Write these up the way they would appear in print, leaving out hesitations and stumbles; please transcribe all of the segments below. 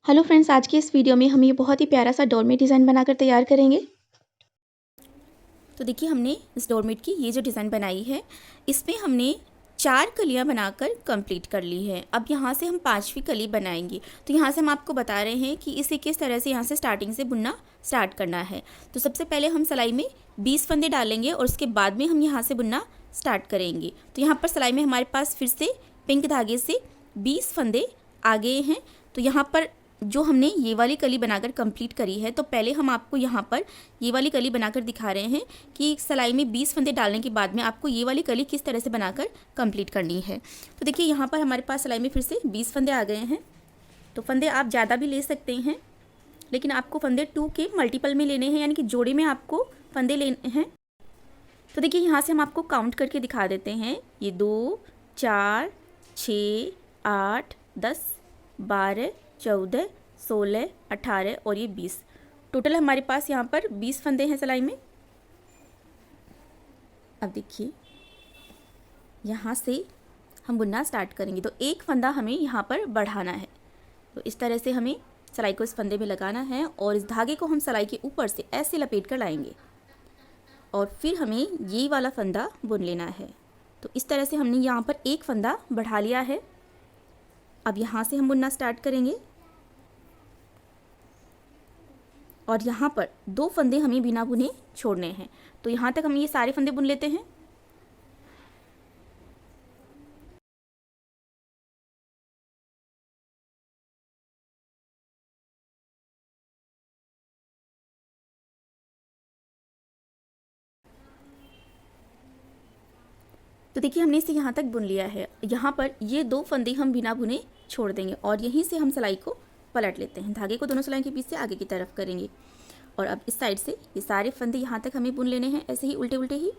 Hello friends, आज की इस वीडियो में हम ये बहुत ही प्यारा सा डोरमेट डिज़ाइन बनाकर तैयार करेंगे। तो देखिए हमने इस डोरमेट की ये जो डिज़ाइन बनाई है इसमें हमने 4 कलियां बनाकर कंप्लीट कर ली है। अब यहाँ से हम 5वीं कली बनाएंगे। तो यहाँ से हम आपको बता रहे हैं कि इसे किस तरह से यहाँ से स्टार्टिंग से बुनना स्टार्ट करना है। तो सबसे पहले हम सिलाई में 20 फंदे डालेंगे और उसके बाद में हम यहाँ से बुनना स्टार्ट करेंगे। तो यहाँ पर सिलाई में हमारे पास फिर से पिंक धागे से 20 फंदे आ गए हैं। तो यहाँ पर जो हमने ये वाली कली बनाकर कंप्लीट करी है, तो पहले हम आपको यहाँ पर ये वाली कली बनाकर दिखा रहे हैं कि सिलाई में 20 फंदे डालने के बाद में आपको ये वाली कली किस तरह से बनाकर कंप्लीट करनी है। तो देखिए यहाँ पर हमारे पास सिलाई में फिर से 20 फंदे आ गए हैं। तो फंदे आप ज़्यादा भी ले सकते हैं, लेकिन आपको फंदे 2 के मल्टीपल में लेने हैं, यानी कि जोड़े में आपको फंदे लेने हैं। तो देखिए यहाँ से हम आपको काउंट करके दिखा देते हैं। ये 2, 4, 6, 8, 10, 12, 14, 16, 18 और ये 20। टोटल हमारे पास यहाँ पर 20 फंदे हैं सिलाई में। अब देखिए यहाँ से हम बुनना स्टार्ट करेंगे। तो एक फंदा हमें यहाँ पर बढ़ाना है। तो इस तरह से हमें सिलाई को इस फंदे में लगाना है और इस धागे को हम सिलाई के ऊपर से ऐसे लपेट कर लाएंगे और फिर हमें ये वाला फंदा बुन लेना है। तो इस तरह से हमने यहाँ पर एक फंदा बढ़ा लिया है। अब यहाँ से हम बुनना स्टार्ट करेंगे और यहाँ पर 2 फंदे हमें बिना बुने छोड़ने हैं। तो यहाँ तक हम ये सारे फंदे बुन लेते हैं। तो देखिए हमने इसे यहाँ तक बुन लिया है। यहाँ पर ये 2 फंदे हम बिना बुने छोड़ देंगे और यहीं से हम सिलाई को पलट लेते हैं। धागे को दोनों सिलाई के बीच से आगे की तरफ करेंगे और अब इस साइड से ये सारे फंदे यहाँ तक हमें बुन लेने हैं, ऐसे ही उल्टे उल्टे ही।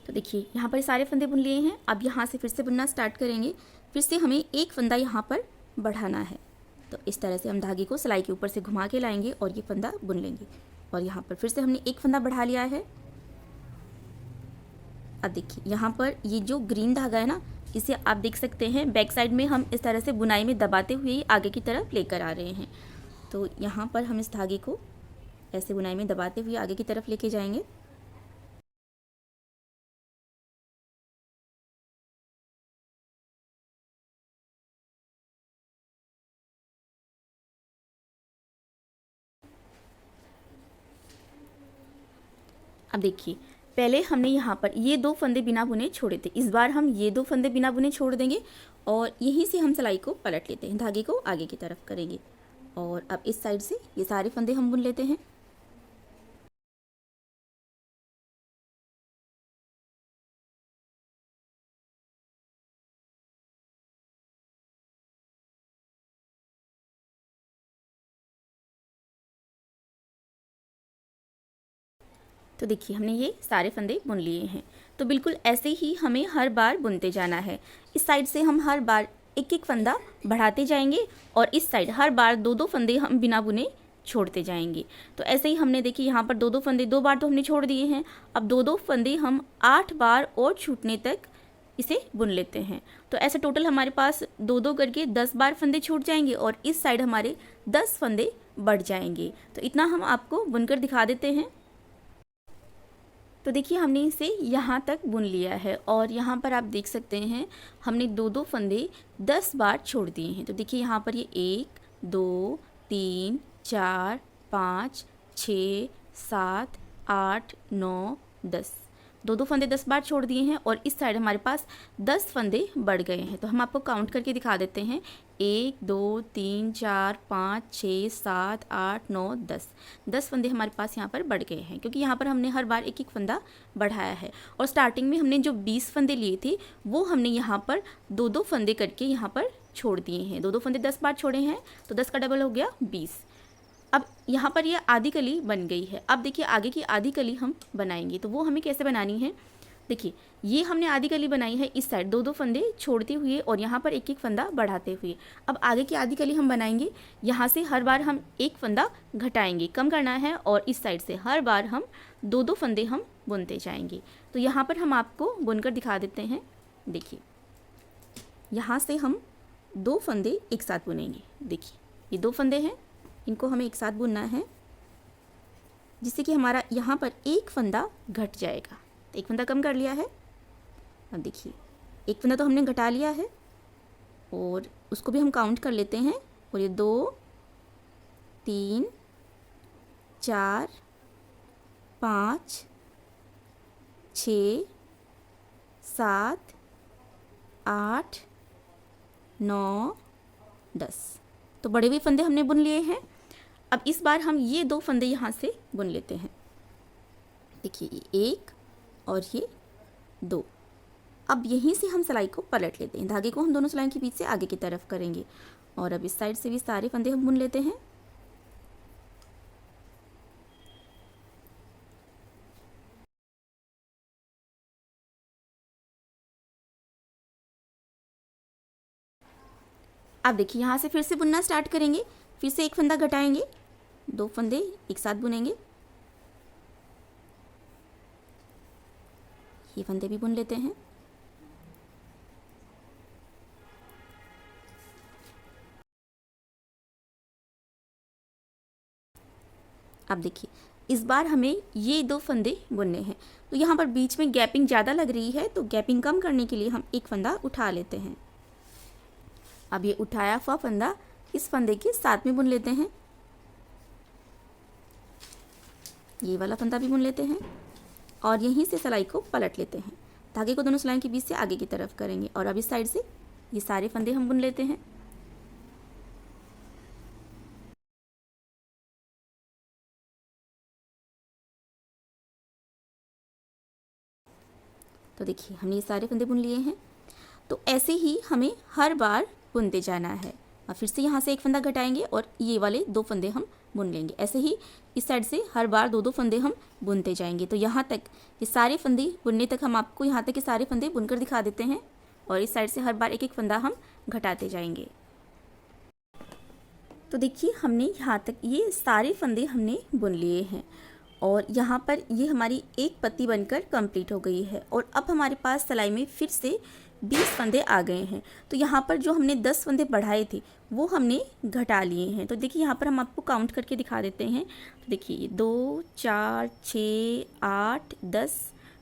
तो देखिए यहाँ पर सारे फंदे बुन लिए हैं। अब यहाँ से फिर से बुनना स्टार्ट करेंगे। फिर से हमें एक फंदा यहाँ पर बढ़ाना है। तो इस तरह से हम धागे को सिलाई के ऊपर से घुमा के लाएंगे और ये फंदा बुन लेंगे। और यहाँ पर फिर से हमने एक फंदा बढ़ा लिया है। अब देखिए यहाँ पर ये जो ग्रीन धागा है ना, इसे आप देख सकते हैं बैक साइड में हम इस तरह से बुनाई में दबाते हुए ही आगे की तरफ लेकर आ रहे हैं। तो यहाँ पर हम इस धागे को ऐसे बुनाई में दबाते हुए आगे की तरफ लेके जाएंगे। अब देखिए पहले हमने यहाँ पर ये 2 फंदे बिना बुने छोड़े थे। इस बार हम ये 2 फंदे बिना बुने छोड़ देंगे और यहीं से हम सिलाई को पलट लेते हैं। धागे को आगे की तरफ करेंगे और अब इस साइड से ये सारे फंदे हम बुन लेते हैं। तो देखिए हमने ये सारे फंदे बुन लिए हैं। तो बिल्कुल ऐसे ही हमें हर बार बुनते जाना है। इस साइड से हम हर बार एक एक फंदा बढ़ाते जाएंगे और इस साइड हर बार 2-2 फंदे हम बिना बुने छोड़ते जाएंगे। तो ऐसे ही हमने देखिए यहाँ पर 2-2 फंदे 2 बार तो हमने छोड़ दिए हैं। अब 2-2 फंदे हम 8 बार और छूटने तक इसे बुन लेते हैं। तो ऐसे टोटल हमारे पास 2-2 करके 10 बार फंदे छूट जाएंगे और इस साइड हमारे 10 फंदे बढ़ जाएंगे। तो इतना हम आपको बुनकर दिखा देते हैं। तो देखिए हमने इसे यहाँ तक बुन लिया है और यहाँ पर आप देख सकते हैं हमने 2-2 फंदे 10 बार छोड़ दिए हैं। तो देखिए यहाँ पर ये 1, 2, 3, 4, 5, 6, 7, 8, 9, 10। 2-2 फंदे 10 बार छोड़ दिए हैं और इस साइड हमारे पास 10 फंदे बढ़ गए हैं। तो हम आपको काउंट करके दिखा देते हैं। 1, 2, 3, 4, 5, 6, 7, 8, 9, 10। 10 फंदे हमारे पास यहाँ पर बढ़ गए हैं क्योंकि यहाँ पर हमने हर बार एक एक फंदा बढ़ाया है। और स्टार्टिंग में हमने जो 20 फंदे लिए थे वो हमने यहाँ पर 2-2 फंदे करके यहाँ पर छोड़ दिए हैं। 2-2 फंदे 10 बार छोड़े हैं तो 10 का डबल हो गया 20। अब यहाँ पर ये आधी कली बन गई है। अब देखिए आगे की आधी कली हम बनाएंगे। तो वो हमें कैसे बनानी है, देखिए ये हमने आधी कली बनाई है इस साइड, दो दो फंदे छोड़ते हुए और यहाँ पर एक एक फंदा बढ़ाते हुए। अब आगे की आधी कली हम बनाएंगे, यहाँ से हर बार हम एक फंदा घटाएंगे, कम करना है, और इस साइड से हर बार हम दो दो फंदे हम बुनते जाएंगे। तो यहाँ पर हम आपको बुनकर दिखा देते हैं। देखिए यहाँ से हम दो फंदे एक साथ बुनेंगे। देखिए ये दो फंदे हैं, इनको हमें एक साथ बुनना है, जिससे कि हमारा यहाँ पर एक फंदा घट जाएगा। एक फंदा कम कर लिया है। अब देखिए एक फंदा तो हमने घटा लिया है और उसको भी हम काउंट कर लेते हैं। और ये 2 3 4 5 6 7 8 9 10, तो बड़े भी फंदे हमने बुन लिए हैं। अब इस बार हम ये दो फंदे यहाँ से बुन लेते हैं। देखिए ये 1 और ये 2। अब यहीं से हम सिलाई को पलट लेते हैं, धागे को हम दोनों सिलाई के बीच से आगे की तरफ करेंगे। और अब इस साइड से भी सारे फंदे हम बुन लेते हैं। अब देखिए यहाँ से फिर से बुनना स्टार्ट करेंगे, फिर से एक फंदा घटाएंगे, दो फंदे एक साथ बुनेंगे। ये फंदे भी बुन लेते हैं। अब देखिए इस बार हमें ये दो फंदे बुनने हैं, तो यहाँ पर बीच में गैपिंग ज़्यादा लग रही है, तो गैपिंग कम करने के लिए हम एक फंदा उठा लेते हैं। अब ये उठाया हुआ फंदा इस फंदे के साथ में बुन लेते हैं। ये वाला फंदा भी बुन लेते हैं और यहीं से सिलाई को पलट लेते हैं। धागे को दोनों सिलाई के बीच से आगे की तरफ करेंगे और अब इस साइड से ये सारे फंदे हम बुन लेते हैं। तो देखिए हमने ये सारे फंदे बुन लिए हैं। तो ऐसे ही हमें हर बार बुनते जाना है। और फिर से यहाँ से एक फंदा घटाएंगे और ये वाले दो फंदे हम बुन लेंगे। ऐसे ही इस साइड से हर बार दो दो फंदे हम बुनते जाएंगे। तो यहाँ तक ये सारे फंदे बुनने तक हम आपको यहाँ तक के सारे फंदे बुनकर दिखा देते हैं और इस साइड से हर बार एक एक फंदा हम घटाते जाएंगे। तो देखिए हमने यहाँ तक ये सारे फंदे हमने बुन लिए हैं और यहाँ पर ये हमारी एक पत्ती बनकर कंप्लीट हो गई है। और अब हमारे पास सिलाई में फिर से 20 फंदे आ गए हैं। तो यहाँ पर जो हमने 10 फंदे बढ़ाए थे वो हमने घटा लिए हैं। तो देखिए यहाँ पर हम आपको काउंट करके दिखा देते हैं। तो देखिए 2 4 6 8 10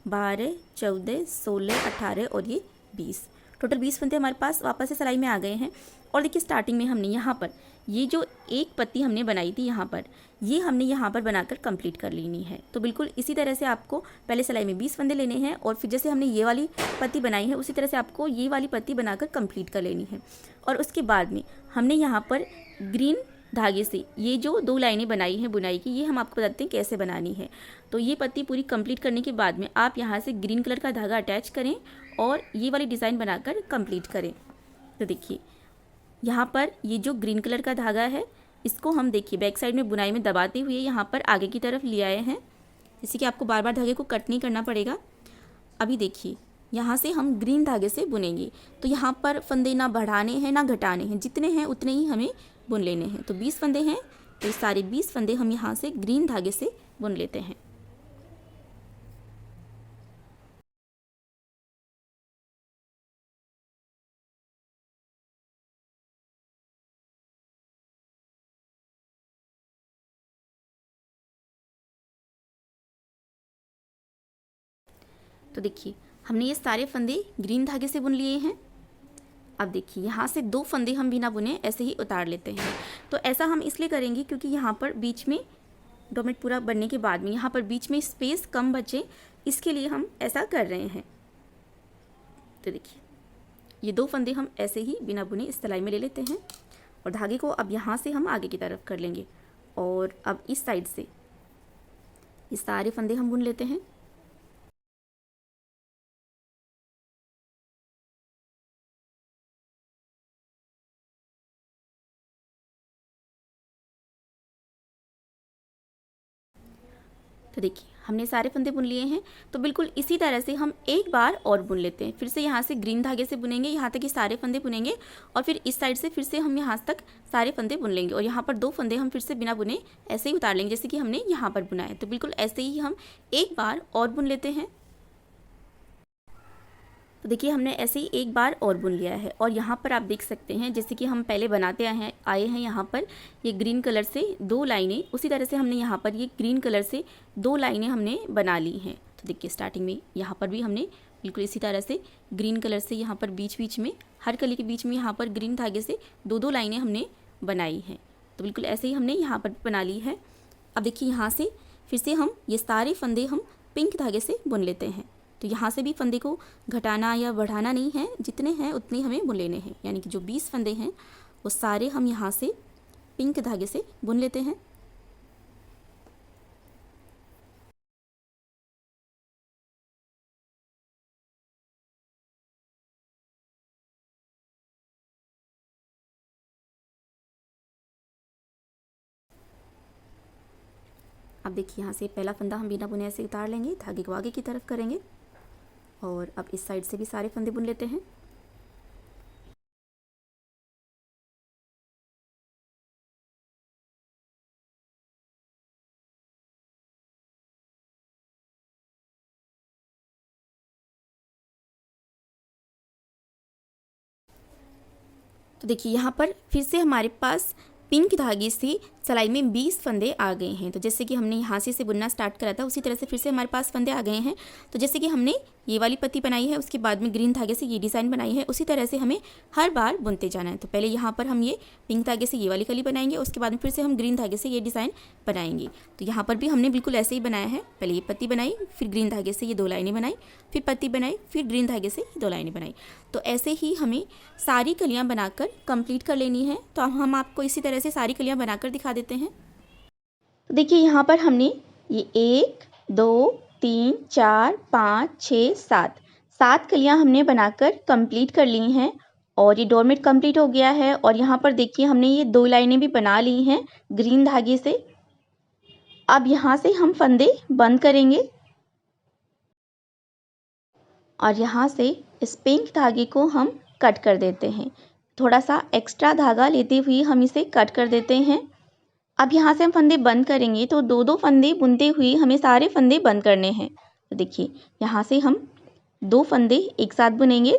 12 14 16 18 और ये 20, टोटल 20 फंदे हमारे पास वापस से सिलाई में आ गए हैं। और देखिए स्टार्टिंग में हमने यहाँ पर ये जो एक पत्ती हमने बनाई थी यहाँ पर, ये हमने यहाँ पर बनाकर कंप्लीट कर लेनी है। तो बिल्कुल इसी तरह से आपको पहले सिलाई में 20 फंदे लेने हैं और फिर जैसे हमने ये वाली पत्ती बनाई है उसी तरह से आपको ये वाली पत्ती बनाकर कंप्लीट कर लेनी है। और उसके बाद में हमने यहाँ पर ग्रीन धागे से ये जो दो लाइनें बनाई हैं बुनाई की, ये हम आपको बताते हैं कैसे बनानी है। तो ये पत्ती पूरी कंप्लीट करने के बाद में आप यहाँ से ग्रीन कलर का धागा अटैच करें और ये वाली डिज़ाइन बनाकर कंप्लीट करें। तो देखिए यहाँ पर ये जो ग्रीन कलर का धागा है इसको हम देखिए बैक साइड में बुनाई में दबाते हुए यहाँ पर आगे की तरफ ले आए हैं, जैसे कि आपको बार बार धागे को कट नहीं करना पड़ेगा। अभी देखिए यहाँ से हम ग्रीन धागे से बुनेंगे, तो यहाँ पर फंदे ना बढ़ाने हैं ना घटाने हैं, जितने हैं उतने ही हमें बुन लेने हैं। तो 20 फंदे हैं, तो ये सारे 20 फंदे हम यहाँ से ग्रीन धागे से बुन लेते हैं। तो देखिए हमने ये सारे फंदे ग्रीन धागे से बुन लिए हैं। अब देखिए यहाँ से दो फंदे हम बिना बुने ऐसे ही उतार लेते हैं। तो ऐसा हम इसलिए करेंगे क्योंकि यहाँ पर बीच में डोमेट पूरा बनने के बाद में यहाँ पर बीच में स्पेस कम बचे, इसके लिए हम ऐसा कर रहे हैं। तो देखिए ये दो फंदे हम ऐसे ही बिना बुने इस सिलाई में ले लेते हैं और धागे को अब यहाँ से हम आगे की तरफ कर लेंगे और अब इस साइड से ये सारे फंदे हम बुन लेते हैं। तो देखिए हमने सारे फंदे बुन लिए हैं। तो बिल्कुल इसी तरह से हम एक बार और बुन लेते हैं। फिर से यहाँ से ग्रीन धागे से बुनेंगे, यहाँ तक ये सारे फंदे बुनेंगे और फिर इस साइड से फिर से हम यहाँ तक सारे फंदे बुन लेंगे और यहाँ पर 2 फंदे हम फिर से बिना बुने ऐसे ही उतार लेंगे जैसे कि हमने यहाँ पर बुना है। तो बिल्कुल ऐसे ही हम एक बार और बुन लेते हैं। तो देखिए हमने ऐसे ही एक बार और बुन लिया है और यहाँ पर आप देख सकते हैं जैसे कि हम पहले बनाते आए हैं यहाँ पर ये ग्रीन कलर से 2 लाइनें, उसी तरह से हमने यहाँ पर ये ग्रीन कलर से 2 लाइनें हमने बना ली हैं। तो देखिए स्टार्टिंग में यहाँ पर भी हमने बिल्कुल इसी तरह से ग्रीन कलर से यहाँ पर बीच बीच में हर कली के बीच में यहाँ पर ग्रीन धागे से 2-2 लाइनें हमने बनाई हैं। तो बिल्कुल ऐसे ही हमने यहाँ पर बना ली है। अब देखिए यहाँ से फिर से हम ये सारे फंदे हम पिंक धागे से बुन लेते हैं। तो यहाँ से भी फंदे को घटाना या बढ़ाना नहीं है, जितने हैं उतने हमें बुन लेने हैं, यानी कि जो 20 फंदे हैं वो सारे हम यहाँ से पिंक धागे से बुन लेते हैं। अब देखिए यहाँ से पहला फंदा हम बिना बुने ऐसे उतार लेंगे, धागे को आगे की तरफ करेंगे और अब इस साइड से भी सारे फंदे बुन लेते हैं। तो देखिए यहाँ पर फिर से हमारे पास पिंक धागे से सिलाई में 20 फंदे आ गए हैं। तो जैसे कि हमने यहाँ से इसे बुनना स्टार्ट करा था उसी तरह से फिर से हमारे पास फंदे आ गए हैं। तो जैसे कि हमने ये वाली पत्ती बनाई है, उसके बाद में ग्रीन धागे से ये डिज़ाइन बनाई है, उसी तरह से हमें हर बार बुनते जाना है। तो पहले यहाँ पर हम ये पिंक धागे से ये वाली कली बनाएंगे, उसके बाद में फिर से हम ग्रीन धागे से ये डिज़ाइन बनाएंगे। तो यहाँ पर भी हमने बिल्कुल ऐसे ही बनाया है, पहले ये पत्ती बनाई, फिर ग्रीन धागे से ये 2 लाइनें बनाई, फिर पत्ती बनाई, फिर ग्रीन धागे से 2 लाइनें बनाई। तो ऐसे ही हमें सारी कलियाँ बनाकर कंप्लीट कर लेनी है। तो हम आपको इसी तरह से सारी कलियाँ बनाकर दिखा देते हैं। तो देखिए यहाँ पर हमने ये 1 2 3 4 5 6 7 कलियाँ हमने बनाकर कंप्लीट कर ली हैं और ये डोरमेट कंप्लीट हो गया है। और यहाँ पर देखिए हमने ये 2 लाइनें भी बना ली हैं ग्रीन धागे से। अब यहाँ से हम फंदे बंद करेंगे और यहाँ से इस पिंक धागे को हम कट कर देते हैं। थोड़ा सा एक्स्ट्रा धागा लेते हुए हम इसे कट कर देते हैं। अब यहाँ से हम फंदे बंद करेंगे तो 2-2 फंदे बुनते हुए हमें सारे फंदे बंद करने हैं। तो देखिए यहाँ से हम 2 फंदे एक साथ बुनेंगे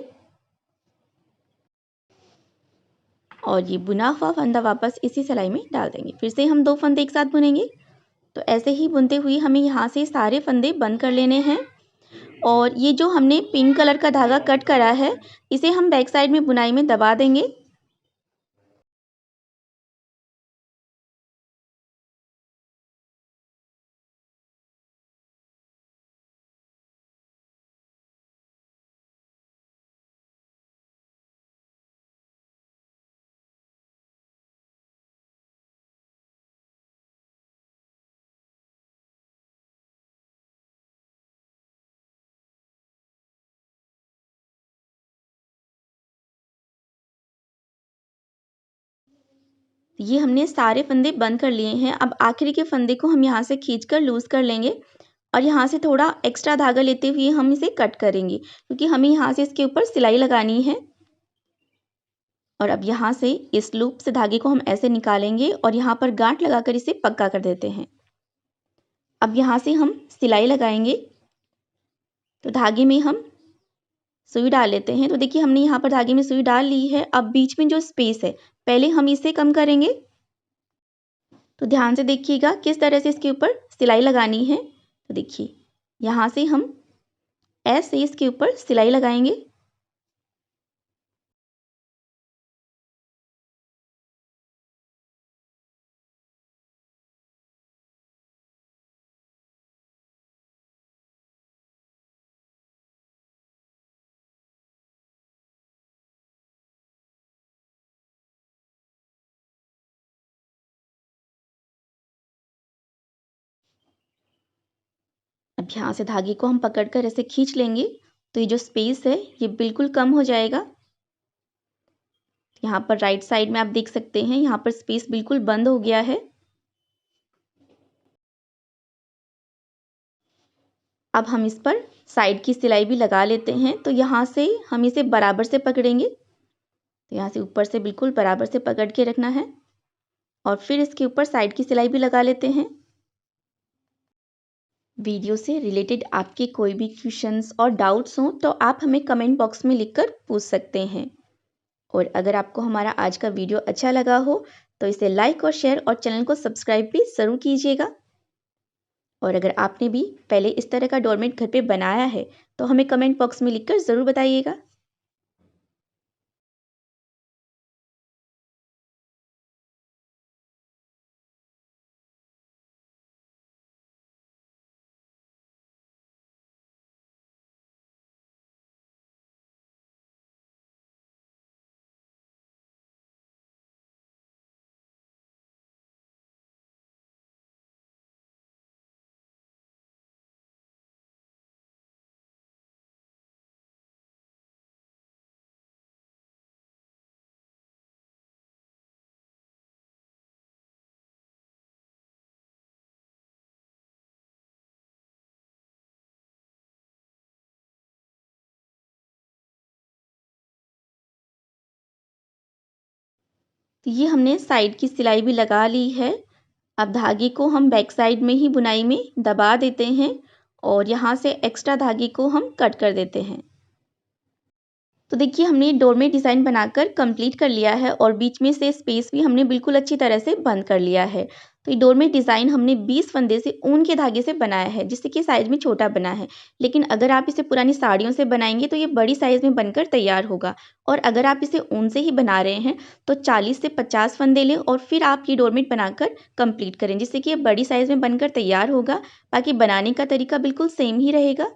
और ये बुना हुआ फंदा वापस इसी सिलाई में डाल देंगे। फिर से हम 2 फंदे एक साथ बुनेंगे। तो ऐसे ही बुनते हुए हमें यहाँ से सारे फंदे बंद कर लेने हैं। और ये जो हमने पिंक कलर का धागा कट करा है इसे हम बैक साइड में बुनाई में दबा देंगे। ये हमने सारे फंदे बंद कर लिए हैं। अब आखिरी के फंदे को हम यहाँ से खींचकर लूज कर लेंगे और यहाँ से थोड़ा एक्स्ट्रा धागा लेते हुए हम इसे कट करेंगे क्योंकि हमें यहाँ से इसके ऊपर सिलाई लगानी है। और अब यहाँ से इस लूप से धागे को हम ऐसे निकालेंगे और यहाँ पर गांठ लगाकर इसे पक्का कर देते हैं। अब यहाँ से हम सिलाई लगाएंगे तो धागे में हम सुई डाल लेते हैं। तो देखिए हमने यहाँ पर धागे में सुई डाल ली है। अब बीच में जो स्पेस है पहले हम इसे कम करेंगे। तो ध्यान से देखिएगा किस तरह से इसके ऊपर सिलाई लगानी है। तो देखिए यहाँ से हम ऐसे इसके ऊपर सिलाई लगाएंगे। अब यहाँ से धागे को हम पकड़कर ऐसे खींच लेंगे तो ये जो स्पेस है ये बिल्कुल कम हो जाएगा। यहाँ पर राइट साइड में आप देख सकते हैं यहाँ पर स्पेस बिल्कुल बंद हो गया है। अब हम इस पर साइड की सिलाई भी लगा लेते हैं। तो यहाँ से हम इसे बराबर से पकड़ेंगे। तो यहाँ से ऊपर से बिल्कुल बराबर से पकड़ के रखना है और फिर इसके ऊपर साइड की सिलाई भी लगा लेते हैं। वीडियो से रिलेटेड आपके कोई भी क्वेश्चंस और डाउट्स हों तो आप हमें कमेंट बॉक्स में लिखकर पूछ सकते हैं। और अगर आपको हमारा आज का वीडियो अच्छा लगा हो तो इसे लाइक और शेयर और चैनल को सब्सक्राइब भी ज़रूर कीजिएगा। और अगर आपने भी पहले इस तरह का डोरमेट घर पे बनाया है तो हमें कमेंट बॉक्स में लिखकर ज़रूर बताइएगा। तो ये हमने साइड की सिलाई भी लगा ली है। अब धागे को हम बैक साइड में ही बुनाई में दबा देते हैं और यहाँ से एक्स्ट्रा धागे को हम कट कर देते हैं। तो देखिए हमने डोरमेट डिज़ाइन बनाकर कंप्लीट कर लिया है और बीच में से स्पेस भी हमने बिल्कुल अच्छी तरह से बंद कर लिया है। तो ये डोरमेट डिज़ाइन हमने 20 फंदे से ऊन के धागे से बनाया है, जिससे कि साइज़ में छोटा बना है। लेकिन अगर आप इसे पुरानी साड़ियों से बनाएंगे तो ये बड़ी साइज़ में बनकर तैयार होगा। और अगर आप इसे ऊन से ही बना रहे हैं तो 40 से 50 फंदे लें और फिर आप ये डोरमेट बनाकर कंप्लीट करें, जिससे कि ये बड़ी साइज़ में बनकर तैयार होगा। बाकी बनाने का तरीका बिल्कुल सेम ही रहेगा।